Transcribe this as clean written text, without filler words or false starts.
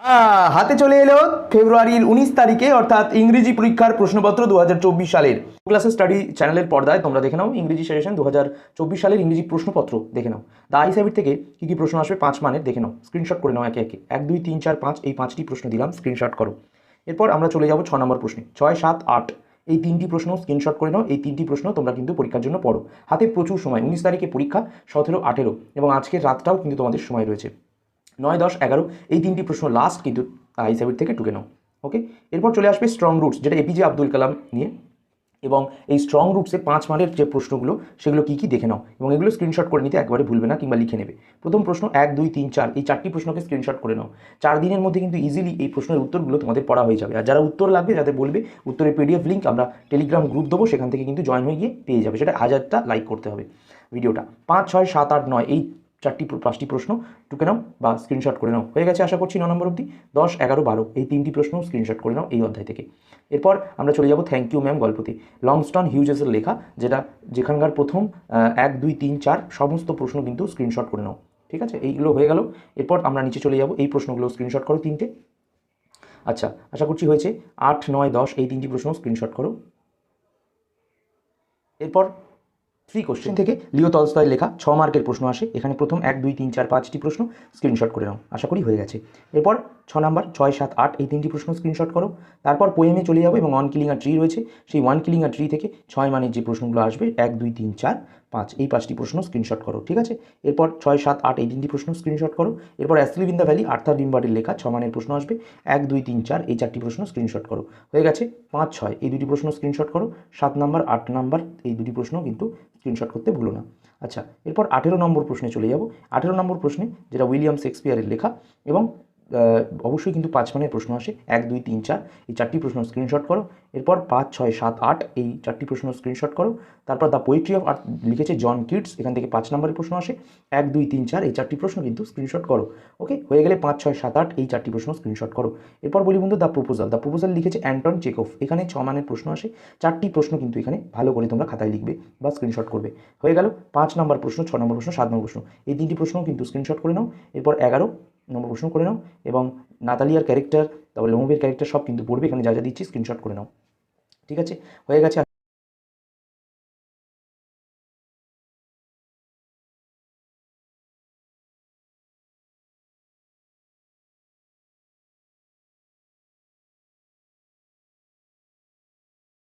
হাতে চলে এলো ফেব্রুয়ারির 19 তারিখে অর্থাৎ ইংরেজি পরীক্ষার প্রশ্নপত্র 2024 সালের ক্লাসেস স্টাডি চ্যানেলের পর্দায় তোমরা দেখে নাও ইংরেজি সেশন 2024 সালের ইংরেজি প্রশ্নপত্র দেখে নাও। দা আইসাবিট থেকে কী কী প্রশ্ন আসবে 5 মানের দেখে নাও, স্ক্রিনশট করে নাও একে একে। 1 2 3 4 5 এই 5টি প্রশ্ন দিলাম, স্ক্রিনশট করো। এরপর আমরা চলে যাব 6 নম্বর প্রশ্নে। 6 7 8 এই 3টি প্রশ্ন স্ক্রিনশট করে নাও। এই 3টি প্রশ্ন তোমরা কিন্তু পরীক্ষার জন্য পড়ো। হাতে প্রচুর সময়, 19 তারিখে পরীক্ষা, 17 18 এবং আজকের রাতটাও কিন্তু তোমাদের সময় রয়েছে। 9 10 11 এই 3টি প্রশ্ন লাস্ট কিন্তু আইসাবিট থেকে টুকে নাও। ওকে, এরপর চলে আসবে স্ট্রং রুটস, যেটা এপিজে আব্দুল কালাম নিয়ে, এবং এই স্ট্রং রুটসে 5 মানের যে প্রশ্নগুলো সেগুলো কী কী দেখে নাও এবং এগুলো স্ক্রিনশট করে নিতে একবারে ভুলবে না কিংবা লিখে নেবে। প্রথম প্রশ্ন 1 2 3 4 এই 4টি প্রশ্নকে স্ক্রিনশট করে নাও। 4 দিনের মধ্যে কিন্তু ইজিলি এই প্রশ্নের উত্তরগুলো তোমাদের পড়া হয়ে যাবে। আর যারা উত্তর লাগবে, যাদের বলবে উত্তরের পিডিএফ লিঙ্ক আমরা টেলিগ্রাম গ্রুপ দেবো, সেখান থেকে কিন্তু জয়েন হয়ে গিয়ে পেয়ে যাবে। সেটা 1000টা লাইক করতে হবে ভিডিওটা। 5 6 7 8 9 এই 5টি প্রশ্ন টুকে নাও বা স্ক্রিনশট করে নাও। হয়ে গেছে আশা করছি 9 নম্বর অবধি। 10 11 12 এই 3টি প্রশ্ন স্ক্রিনশট করে নাও এই অধ্যায় থেকে। এরপর আমরা চলে যাব থ্যাংক ইউ ম্যাম গল্পতে, লংস্টন হিউজেসের লেখা, যেখানকার প্রথম 1 2 3 4 সমস্ত প্রশ্ন কিন্তু স্ক্রিনশট করে নাও। ঠিক আছে, এইগুলো হয়ে গেল। এরপর আমরা নিচে চলে যাব, এই প্রশ্নগুলো স্ক্রিনশট করো 3টে। আচ্ছা, আশা করছি হয়েছে। 8 9 10 এই 3টি প্রশ্ন স্ক্রিনশট করো। এরপর 3 কোশ্চেন থেকে লিও তলস্তয়ের লেখা 6 মার্কের প্রশ্ন আসে। এখানে প্রথম 1 2 3 4 5টি প্রশ্ন স্ক্রিনশট করে নাও, আশা করি হয়ে গেছে। এরপর 6 নাম্বার 6 7 8 এই 3টি প্রশ্ন স্ক্রিনশট করো। তারপর পোয়েমে চলে যাবো এবং ওয়ান কিলিং আ ট্রি রয়েছে, সেই ওয়ান কিলিং আ ট্রি থেকে 6 মানের যে প্রশ্নগুলো আসবে 1 2 3 4 5 এই 5টি প্রশ্ন স্ক্রিনশট করো। ঠিক আছে, এরপর 6 7 8 এই 3টি প্রশ্ন স্ক্রিনশট করো। এরপর asleep in the valley Arthur রিম্বার্ডের লেখা 6 মানের প্রশ্ন আসবে, 1 2 3 4 এই 4টি প্রশ্ন স্ক্রিনশট করো। হয়ে গেছে। 5 6 এই 2টি প্রশ্ন স্ক্রিনশট করো। 7 নাম্বার 8 নাম্বার এই 2টি প্রশ্ন কিন্তু স্ক্রিনশট করতে ভুলো না। আচ্ছা, এরপর 18 নম্বর প্রশ্নে চলে যাব। 18 নম্বর প্রশ্নে, যেটা উইলিয়াম শেক্সপিয়ারের লেখা, এবং অবশ্যই কিন্তু 5 মানের প্রশ্ন আসে, 1 2 3 4 এই 4টি প্রশ্ন স্ক্রিনশট করো। এরপর 5 6 7 8 এই 4টি প্রশ্ন স্ক্রিনশট করো। তারপর দ্য পোয়েট্রি অফ আর্থ লিখেছে জন কিটস, এখান থেকে 5 নম্বরের প্রশ্ন আসে, 1 2 3 4 এই 4টি প্রশ্ন কিন্তু স্ক্রিনশট করো। ওকে, হয়ে গেলে 5 6 7 8 এই 4টি প্রশ্ন স্ক্রিনশট করো। এরপর বলি বন্ধু দ্য প্রপোজাল লিখেছে অ্যান্টন চেকভ, এখানে 6 মানের প্রশ্ন আসে, 4টি প্রশ্ন কিন্তু এখানে ভালো করে তোমরা খাতায় লিখবে বা স্ক্রিনশট করবে। হয়ে গেল 5 নম্বর প্রশ্ন 6 নম্বর প্রশ্ন 7 নম্বর প্রশ্ন এই 3টি প্রশ্ন কিন্তু স্ক্রিনশট করে নাও। এরপর 11 নম্বর প্রশ্ন করে নাও, এবং নাতালিয়ার ক্যারেক্টার, তারপর লোমোভের ক্যারেক্টার সব কিন্তু পড়বে, এখানে যা যা দিচ্ছি স্ক্রিনশট করে নাও। ঠিক আছে, হয়ে গেছে।